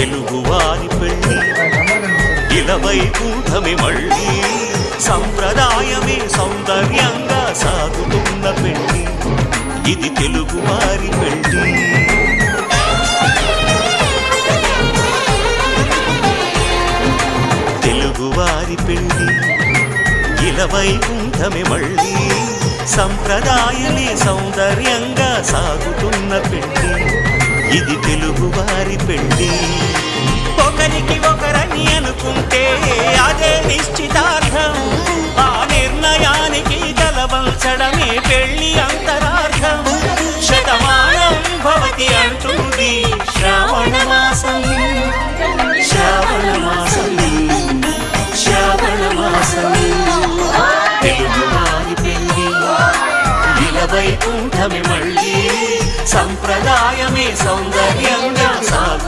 తెలుగువారి పెళ్ళి ఇలవైకుంఠమే మళ్ళీ సంప్రదాయమే సౌందర్యంగా సాగుతున్న పెళ్ళి ఇది తెలుగువారి పెళ్ళి తెలుగువారి పెళ్ళి ఇలవైకుంఠమే మళ్ళీ సంప్రదాయమే సౌందర్యంగా సాగుతున్న పెళ్ళి ఇది తెలుగువారి పెళ్ళి ఒకరికి ఒకరని అనుకుంటే అదే నిశ్చితార్థం ఆ నిర్ణయానికి తలవంచడమే పెళ్ళి అంతరార్థం శతమానం భవతి అంటుంది శ్రావణ మాసం శ్రావణ మాసం శ్రావణ మాసం తెలుగువారి పెళ్ళి ఇలవైకుంఠమే మళ్ళీ సంప్రదాయమే సౌందర్యంగా సాగు